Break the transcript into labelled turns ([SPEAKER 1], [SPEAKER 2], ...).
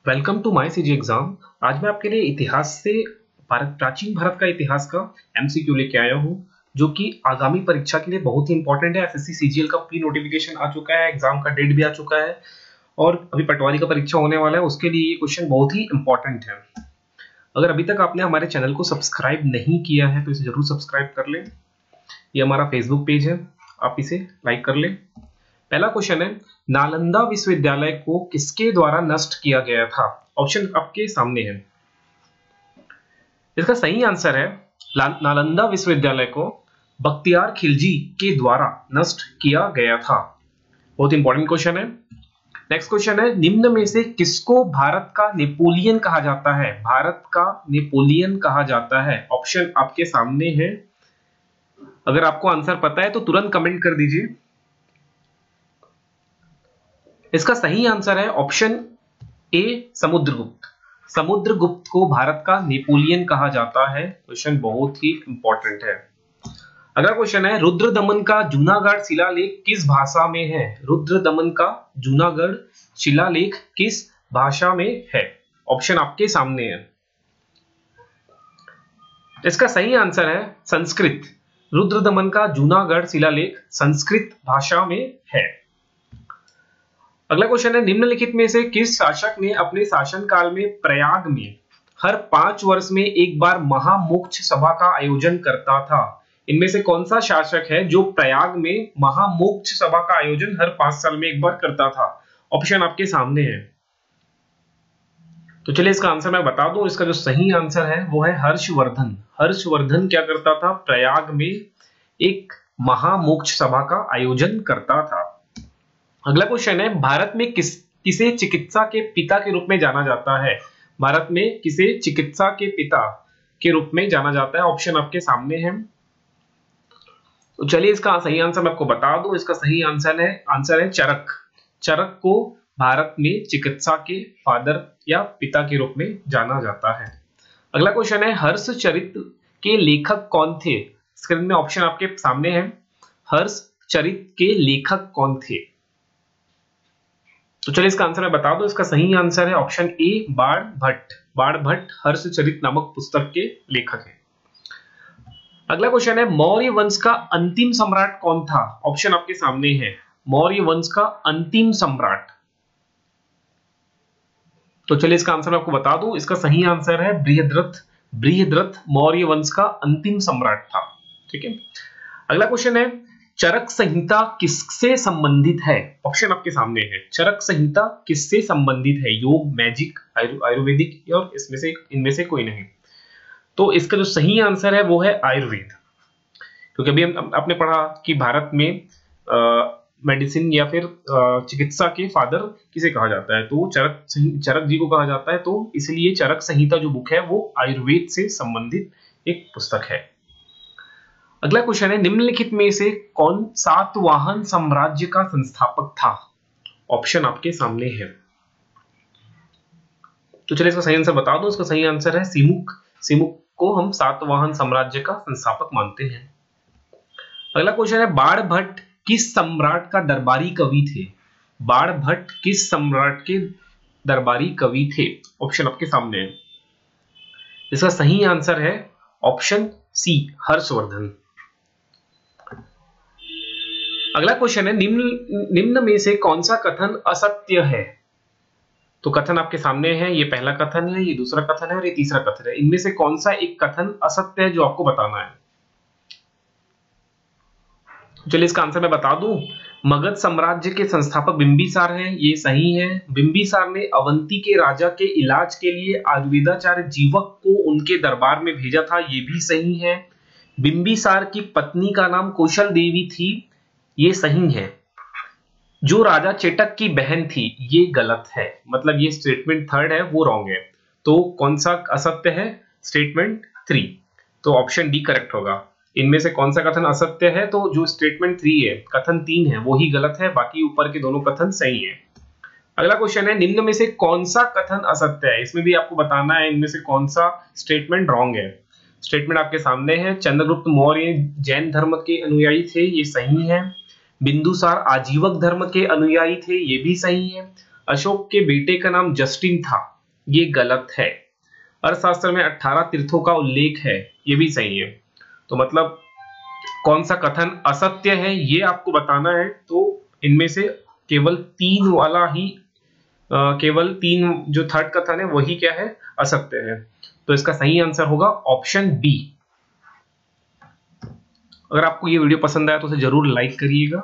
[SPEAKER 1] Welcome to my CG exam. आज मैं आपके लिए इतिहास से प्राचीन भारत का इतिहास का एमसीक्यू लेके आया हूँ, जो कि आगामी परीक्षा के लिए बहुत ही इंपॉर्टेंट है। एसएससी सीजीएल का प्री नोटिफिकेशन आ चुका है, एग्जाम का डेट भी आ चुका है और अभी पटवारी का परीक्षा होने वाला है, उसके लिए ये क्वेश्चन बहुत ही इंपॉर्टेंट है। अगर अभी तक आपने हमारे चैनल को सब्सक्राइब नहीं किया है तो इसे जरूर सब्सक्राइब कर लें। ये हमारा फेसबुक पेज है, आप इसे लाइक कर लें। पहला क्वेश्चन है, नालंदा विश्वविद्यालय को किसके द्वारा नष्ट किया गया था? ऑप्शन आपके सामने है। इसका सही आंसर है नालंदा विश्वविद्यालय को बख्तियार खिलजी के द्वारा नष्ट किया गया था। बहुत इंपॉर्टेंट क्वेश्चन है। नेक्स्ट क्वेश्चन है, निम्न में से किसको भारत का नेपोलियन कहा जाता है? भारत का नेपोलियन कहा जाता है। ऑप्शन आपके सामने है। अगर आपको आंसर पता है तो तुरंत कमेंट कर दीजिए। इसका सही आंसर है ऑप्शन ए, समुद्रगुप्त। समुद्रगुप्त को भारत का नेपोलियन कहा जाता है। क्वेश्चन बहुत ही इंपॉर्टेंट है। अगला क्वेश्चन है, रुद्रदमन का जूनागढ़ शिलालेख किस भाषा में है? रुद्रदमन का जूनागढ़ शिलालेख किस भाषा में है? ऑप्शन आपके सामने है। इसका सही आंसर है संस्कृत। रुद्रदमन का जूनागढ़ शिलालेख संस्कृत भाषा में है। अगला क्वेश्चन है, निम्नलिखित में से किस शासक ने अपने शासनकाल में प्रयाग में हर 5 वर्ष में एक बार महामोक्ष सभा का आयोजन करता था? इनमें से कौन सा शासक है जो प्रयाग में महामोक्ष सभा का आयोजन हर 5 साल में एक बार करता था? ऑप्शन आपके सामने है। तो चलिए इसका आंसर मैं बता दूं। इसका जो सही आंसर है वो है हर्षवर्धन। हर्षवर्धन क्या करता था? प्रयाग में एक महामोक्ष सभा का आयोजन करता था। अगला क्वेश्चन है, भारत में किसे चिकित्सा के पिता के रूप में जाना जाता है? भारत में किसे चिकित्सा के पिता के रूप में जाना जाता है? ऑप्शन आपके सामने है। तो चलिए इसका सही आंसर मैं आपको बता दूं। इसका सही आंसर है चरक। चरक को भारत में चिकित्सा के फादर या पिता के रूप में जाना जाता है। अगला क्वेश्चन है, हर्षचरित के लेखक कौन थे? स्क्रीन में ऑप्शन आपके सामने है। हर्षचरित के लेखक कौन थे? तो चलिए इसका आंसर मैं बता दूं। इसका सही आंसर है ऑप्शन ए, बाण भट्ट। बाण भट्ट हर्षचरित नामक पुस्तक के लेखक हैं। अगला क्वेश्चन है, मौर्य वंश का अंतिम सम्राट कौन था? ऑप्शन आपके सामने है। मौर्य वंश का अंतिम सम्राट। तो चलिए इसका आंसर मैं आपको बता दूं। इसका सही आंसर है बृहद्रथ। बृहद्रथ मौर्य वंश का अंतिम सम्राट था। ठीक है। अगला क्वेश्चन है, चरक संहिता किससे संबंधित है? ऑप्शन आपके सामने है। चरक संहिता किससे संबंधित है? योग, मैजिक, आयुर्वेदिक और इनमें से कोई नहीं। तो इसका जो सही आंसर है वो है आयुर्वेद। क्योंकि अभी आपने पढ़ा कि भारत में मेडिसिन या फिर चिकित्सा के फादर किसे कहा जाता है, तो चरक जी को कहा जाता है। तो इसलिए चरक संहिता जो बुक है वो आयुर्वेद से संबंधित एक पुस्तक है। अगला क्वेश्चन है, निम्नलिखित में से कौन सातवाहन साम्राज्य का संस्थापक था? ऑप्शन आपके सामने है। तो चलिए इसका सही आंसर बता दो। इसका सही आंसर है सिमुक। सिमुक को हम सातवाहन साम्राज्य का संस्थापक मानते हैं। अगला क्वेश्चन है, बाण भट्ट किस सम्राट का दरबारी कवि थे? बाण भट्ट किस सम्राट के दरबारी कवि थे? ऑप्शन आपके सामने है। इसका सही आंसर है ऑप्शन सी, हर्षवर्धन। अगला क्वेश्चन है, निम्न में से कौन सा कथन असत्य है? तो कथन आपके सामने है। ये पहला कथन है, ये दूसरा कथन है और ये तीसरा कथन है। इनमें से कौन सा एक कथन असत्य है जो आपको बताना है? चलिए इसका आंसर मैं बता दूं। मगध साम्राज्य के संस्थापक बिंबिसार हैं, ये सही है। बिंबिसार ने अवंती के राजा के इलाज के लिए आयुर्वेदाचार्य जीवक को उनके दरबार में भेजा था, ये भी सही है। बिंबिसार की पत्नी का नाम कौशल देवी थी, ये सही है। जो राजा चेटक की बहन थी, ये गलत है। मतलब ये स्टेटमेंट थर्ड है वो रॉन्ग है। तो कौन सा असत्य है? स्टेटमेंट 3। तो ऑप्शन डी करेक्ट होगा। इनमें से कौन सा कथन असत्य है? तो जो स्टेटमेंट 3 है, कथन 3 है, वो ही गलत है, बाकी ऊपर के दोनों कथन सही है। अगला क्वेश्चन है, निम्न में से कौन सा कथन असत्य है? इसमें भी आपको बताना है इनमें से कौन सा स्टेटमेंट रॉन्ग है। स्टेटमेंट आपके सामने है। चंद्रगुप्त मौर्य जैन धर्म के अनुयायी थे, ये सही है। बिंदुसार आजीवक धर्म के अनुयायी थे, ये भी सही है। अशोक के बेटे का नाम जस्टिन था, ये गलत है। अर्थशास्त्र में 18 तीर्थों का उल्लेख है, ये भी सही है। तो मतलब कौन सा कथन असत्य है ये आपको बताना है, तो इनमें से केवल 3 वाला ही केवल 3 जो थर्ड कथन है वही क्या है, असत्य है। तो इसका सही आंसर होगा ऑप्शन बी। अगर आपको ये वीडियो पसंद आया तो उसे जरूर लाइक करिएगा।